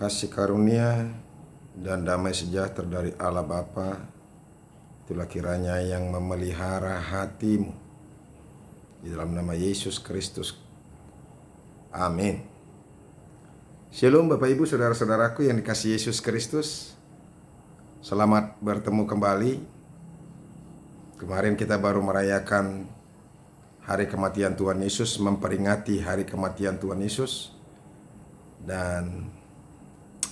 Kasih karunia dan damai sejahtera dari Allah Bapa, itulah kiranya yang memelihara hatimu. Di dalam nama Yesus Kristus. Amin. Shalom Bapak Ibu Saudara-saudaraku yang dikasihi Yesus Kristus. Selamat bertemu kembali. Kemarin kita baru merayakan hari kematian Tuhan Yesus, memperingati hari kematian Tuhan Yesus. Dan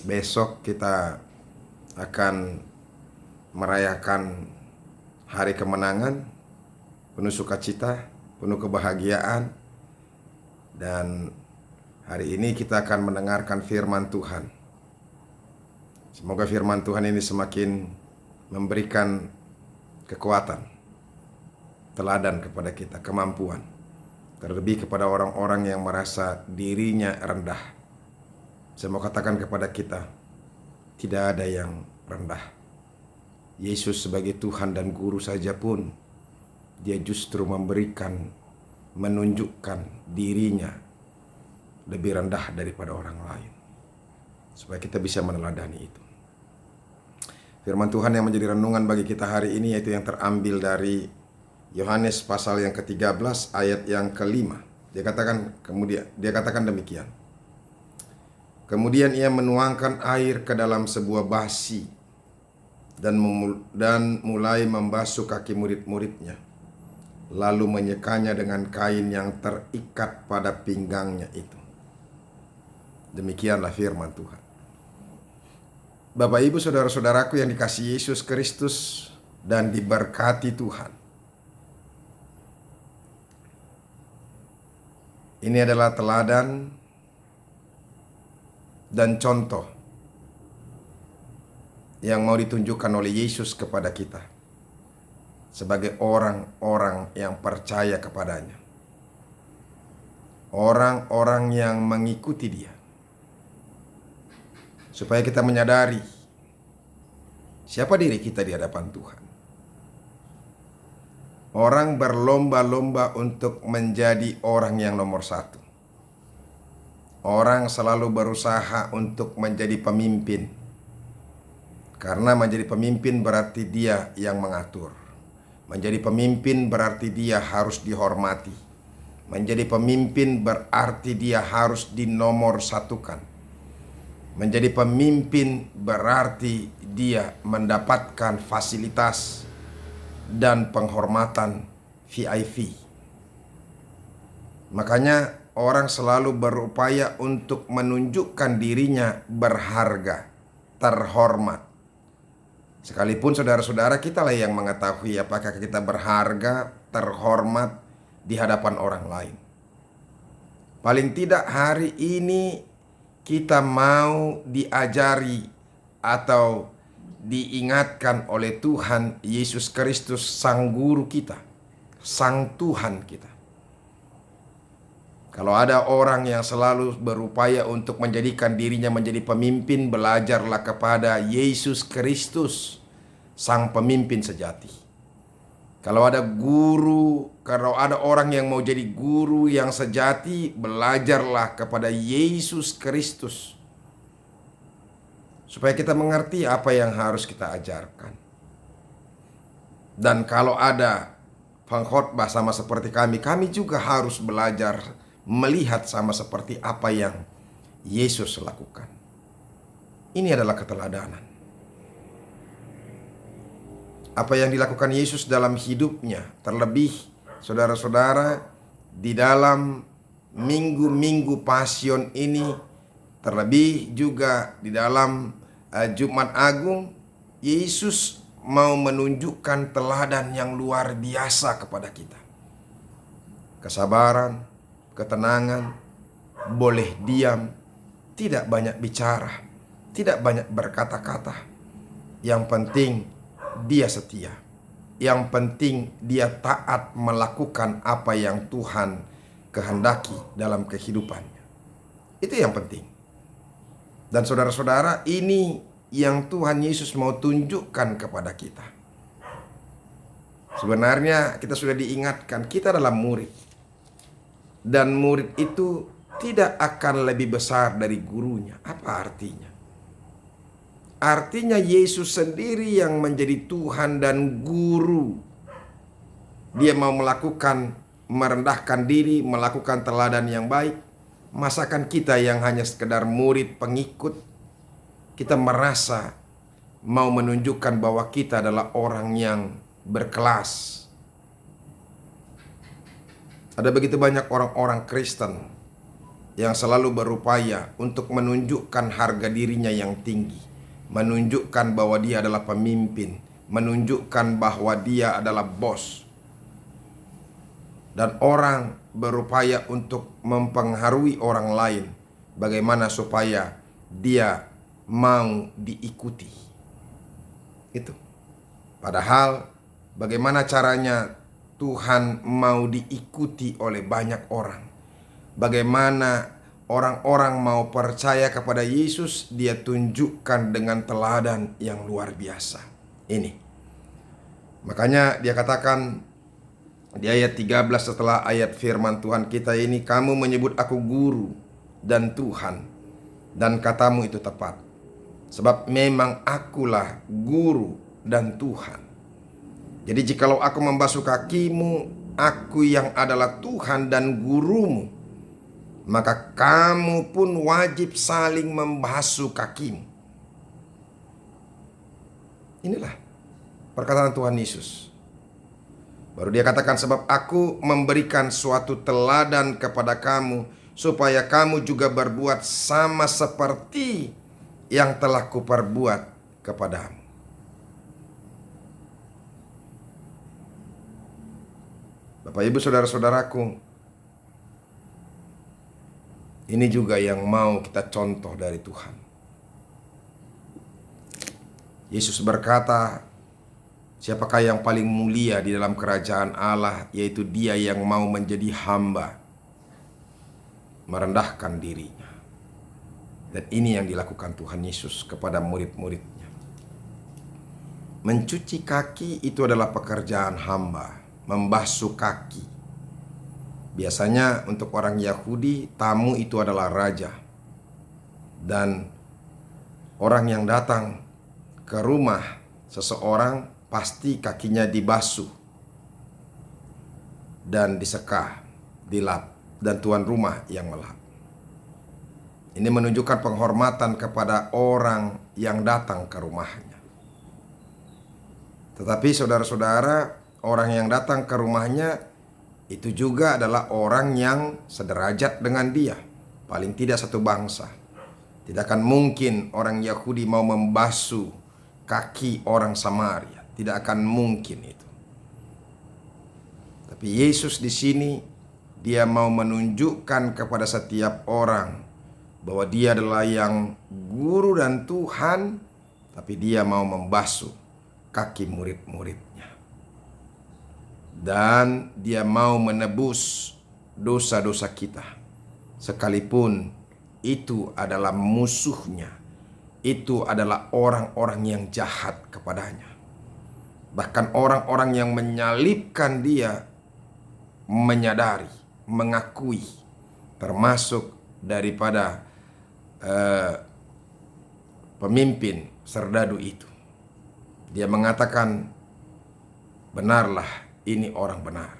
besok kita akan merayakan hari kemenangan, penuh sukacita, penuh kebahagiaan. Dan hari ini kita akan mendengarkan firman Tuhan. Semoga firman Tuhan ini semakin memberikan kekuatan, teladan kepada kita, kemampuan. Terlebih kepada orang-orang yang merasa dirinya rendah. Saya mau katakan kepada kita, tidak ada yang rendah. Yesus sebagai Tuhan dan Guru saja pun, Dia justru menunjukkan dirinya lebih rendah daripada orang lain. Supaya kita bisa meneladani itu. Firman Tuhan yang menjadi renungan bagi kita hari ini yaitu yang terambil dari Yohanes pasal yang ke-13 ayat yang ke-5. Dia katakan demikian. Kemudian ia menuangkan air ke dalam sebuah basi dan mulai membasuh kaki murid-muridnya. Lalu menyekanya dengan kain yang terikat pada pinggangnya itu. Demikianlah firman Tuhan. Bapak Ibu Saudara-saudaraku yang dikasihi Yesus Kristus dan diberkati Tuhan. Ini adalah teladan dan contoh yang mau ditunjukkan oleh Yesus kepada kita sebagai orang-orang yang percaya kepadanya, orang-orang yang mengikuti Dia, supaya kita menyadari siapa diri kita di hadapan Tuhan. Orang berlomba-lomba untuk menjadi orang yang nomor satu. Orang selalu berusaha untuk menjadi pemimpin. Karena menjadi pemimpin berarti dia yang mengatur. Menjadi pemimpin berarti dia harus dihormati. Menjadi pemimpin berarti dia harus dinomorsatukan. Menjadi pemimpin berarti dia mendapatkan fasilitas dan penghormatan VIP. Makanya orang selalu berupaya untuk menunjukkan dirinya berharga, terhormat. Sekalipun saudara-saudara kita lah yang mengetahui apakah kita berharga, terhormat di hadapan orang lain. Paling tidak hari ini kita mau diajari atau diingatkan oleh Tuhan Yesus Kristus, Sang Guru kita, Sang Tuhan kita. Kalau ada orang yang selalu berupaya untuk menjadikan dirinya menjadi pemimpin, belajarlah kepada Yesus Kristus, Sang Pemimpin sejati. Kalau ada orang yang mau jadi guru yang sejati, belajarlah kepada Yesus Kristus. Supaya kita mengerti apa yang harus kita ajarkan. Dan kalau ada pengkhotbah sama seperti kami juga harus belajar melihat sama seperti apa yang Yesus lakukan. Ini adalah keteladanan. Apa yang dilakukan Yesus dalam hidupnya, terlebih saudara-saudara di dalam minggu-minggu Pasion ini, terlebih juga di dalam Jumat Agung, Yesus mau menunjukkan teladan yang luar biasa kepada kita. Kesabaran, ketenangan, boleh diam, tidak banyak bicara, tidak banyak berkata-kata. Yang penting dia setia. Yang penting dia taat melakukan apa yang Tuhan kehendaki dalam kehidupannya. Itu yang penting. Dan saudara-saudara, ini yang Tuhan Yesus mau tunjukkan kepada kita. Sebenarnya kita sudah diingatkan, kita adalah murid. Dan murid itu tidak akan lebih besar dari gurunya. Apa artinya? Artinya Yesus sendiri yang menjadi Tuhan dan Guru. Dia mau melakukan, merendahkan diri, melakukan teladan yang baik. Masakan kita yang hanya sekedar murid pengikut, kita merasa mau menunjukkan bahwa kita adalah orang yang berkelas. Ada begitu banyak orang-orang Kristen yang selalu berupaya untuk menunjukkan harga dirinya yang tinggi, menunjukkan bahwa dia adalah pemimpin, menunjukkan bahwa dia adalah bos. Dan orang berupaya untuk mempengaruhi orang lain bagaimana supaya dia mau diikuti. Itu. Padahal bagaimana caranya Tuhan mau diikuti oleh banyak orang? Bagaimana orang-orang mau percaya kepada Yesus? Dia tunjukkan dengan teladan yang luar biasa. Ini. Makanya dia katakan di ayat 13 setelah ayat firman Tuhan kita ini, kamu menyebut aku guru dan Tuhan, dan katamu itu tepat. Sebab memang akulah guru dan Tuhan. Jadi jikalau aku membasuh kakimu, aku yang adalah Tuhan dan gurumu, maka kamu pun wajib saling membasuh kakimu. Inilah perkataan Tuhan Yesus. Baru dia katakan, sebab aku memberikan suatu teladan kepada kamu, supaya kamu juga berbuat sama seperti yang telah kuperbuat kepadamu. Bapak Ibu saudara-saudaraku, ini juga yang mau kita contoh dari Tuhan. Yesus berkata, siapakah yang paling mulia di dalam kerajaan Allah? Yaitu dia yang mau menjadi hamba, merendahkan dirinya. Dan ini yang dilakukan Tuhan Yesus kepada murid-muridnya. Mencuci kaki itu adalah pekerjaan hamba, membasuh kaki. Biasanya untuk orang Yahudi, tamu itu adalah raja. Dan orang yang datang ke rumah seseorang pasti kakinya dibasuh dan disekah, dilap, dan tuan rumah yang melap. Ini menunjukkan penghormatan kepada orang yang datang ke rumahnya. Tetapi saudara-saudara, orang yang datang ke rumahnya itu juga adalah orang yang sederajat dengan dia, paling tidak satu bangsa. Tidak akan mungkin orang Yahudi mau membasuh kaki orang Samaria. Tidak akan mungkin itu. Tapi Yesus di sini dia mau menunjukkan kepada setiap orang bahwa dia adalah yang guru dan Tuhan, tapi dia mau membasuh kaki murid-muridnya. Dan dia mau menebus dosa-dosa kita, sekalipun itu adalah musuhnya, itu adalah orang-orang yang jahat kepadanya. Bahkan orang-orang yang menyalibkan dia menyadari, mengakui, termasuk daripada pemimpin serdadu itu. Dia mengatakan, benarlah ini orang benar.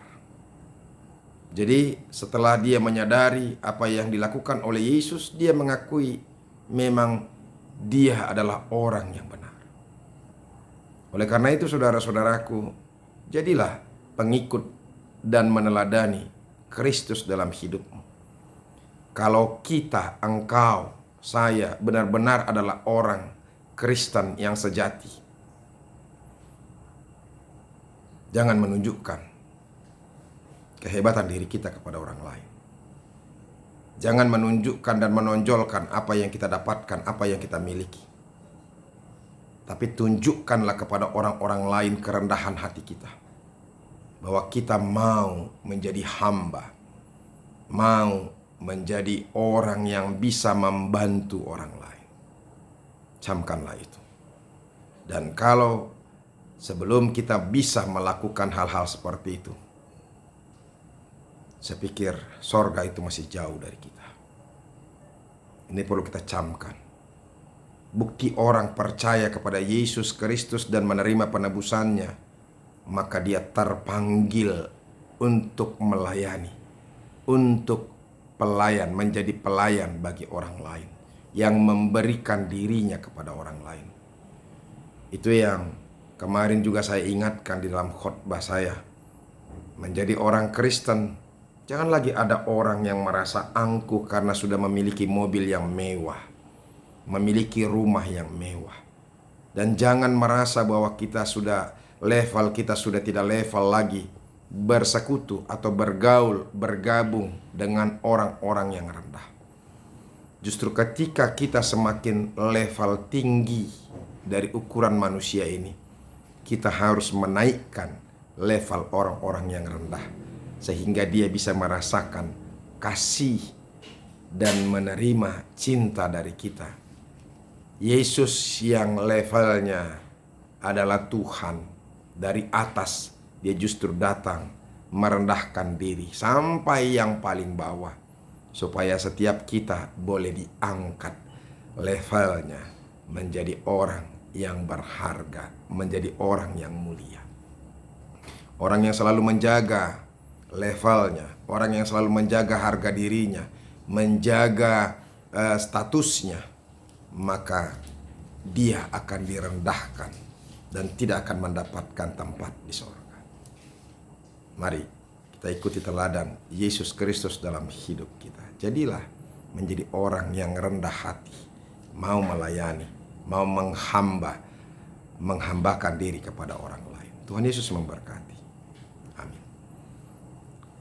Jadi setelah dia menyadari apa yang dilakukan oleh Yesus, dia mengakui memang dia adalah orang yang benar. Oleh karena itu saudara-saudaraku, jadilah pengikut dan meneladani Kristus dalam hidupmu. Kalau kita, engkau, saya benar-benar adalah orang Kristen yang sejati, jangan menunjukkan kehebatan diri kita kepada orang lain. Jangan menunjukkan dan menonjolkan apa yang kita dapatkan, apa yang kita miliki. Tapi tunjukkanlah kepada orang-orang lain kerendahan hati kita, bahwa kita mau menjadi hamba, mau menjadi orang yang bisa membantu orang lain. Camkanlah itu. Dan kalau sebelum kita bisa melakukan hal-hal seperti itu, saya pikir sorga itu masih jauh dari kita. Ini perlu kita camkan. bukti orang percaya kepada Yesus Kristus dan menerima penebusannya, maka dia terpanggil untuk melayani, untuk pelayan, menjadi pelayan bagi orang lain, yang memberikan dirinya kepada orang lain. Itu yang kemarin juga saya ingatkan di dalam khotbah saya. Menjadi orang Kristen, jangan lagi ada orang yang merasa angkuh karena sudah memiliki mobil yang mewah, memiliki rumah yang mewah. Dan jangan merasa bahwa kita sudah tidak level lagi bersekutu atau bergaul, bergabung dengan orang-orang yang rendah. Justru ketika kita semakin level tinggi dari ukuran manusia ini, kita harus menaikkan level orang-orang yang rendah, sehingga dia bisa merasakan kasih dan menerima cinta dari kita. Yesus yang levelnya adalah Tuhan dari atas, dia justru datang merendahkan diri sampai yang paling bawah, supaya setiap kita boleh diangkat levelnya menjadi orang yang berharga, menjadi orang yang mulia. Orang yang selalu menjaga levelnya, orang yang selalu menjaga harga dirinya, menjaga statusnya, maka dia akan direndahkan dan tidak akan mendapatkan tempat di surga. Mari kita ikuti teladan Yesus Kristus dalam hidup kita. Jadilah menjadi orang yang rendah hati, mau melayani, mau menghambakan diri kepada orang lain. Tuhan Yesus memberkati. Amin.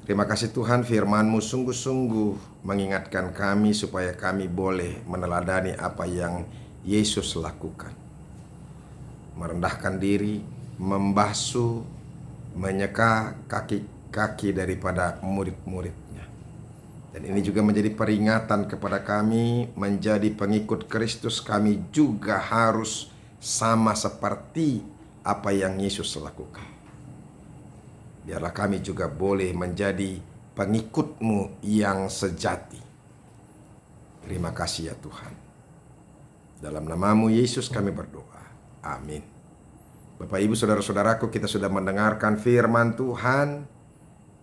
Terima kasih Tuhan, firman-Mu sungguh-sungguh mengingatkan kami supaya kami boleh meneladani apa yang Yesus lakukan. Merendahkan diri, membasuh, menyeka kaki-kaki daripada murid-muridnya. Dan ini juga menjadi peringatan kepada kami, menjadi pengikut Kristus, kami juga harus sama seperti apa yang Yesus lakukan. Biarlah kami juga boleh menjadi pengikut-Mu yang sejati. Terima kasih ya Tuhan. Dalam nama-Mu Yesus kami berdoa. Amin. Bapak Ibu saudara-saudaraku, kita sudah mendengarkan firman Tuhan.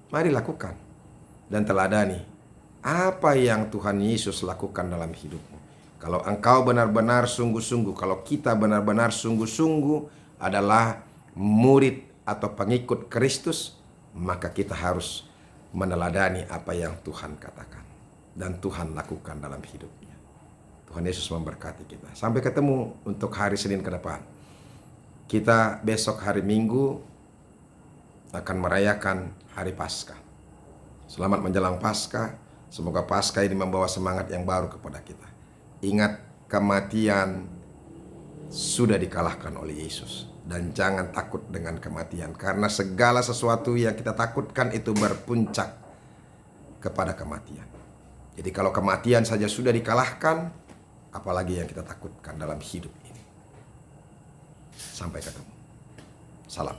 Mari lakukan dan teladani apa yang Tuhan Yesus lakukan dalam hidupmu. Kalau engkau benar-benar sungguh-sungguh, kalau kita benar-benar sungguh-sungguh adalah murid atau pengikut Kristus, maka kita harus meneladani apa yang Tuhan katakan dan Tuhan lakukan dalam hidupnya. Tuhan Yesus memberkati kita. Sampai ketemu untuk hari Senin ke depan. Kita besok hari Minggu akan merayakan hari Paskah. Selamat menjelang Paskah. Semoga Paskah ini membawa semangat yang baru kepada kita. Ingat, kematian sudah dikalahkan oleh Yesus. Dan jangan takut dengan kematian, karena segala sesuatu yang kita takutkan itu berpuncak kepada kematian. Jadi kalau kematian saja sudah dikalahkan, apalagi yang kita takutkan dalam hidup ini. Sampai ketemu. Salam.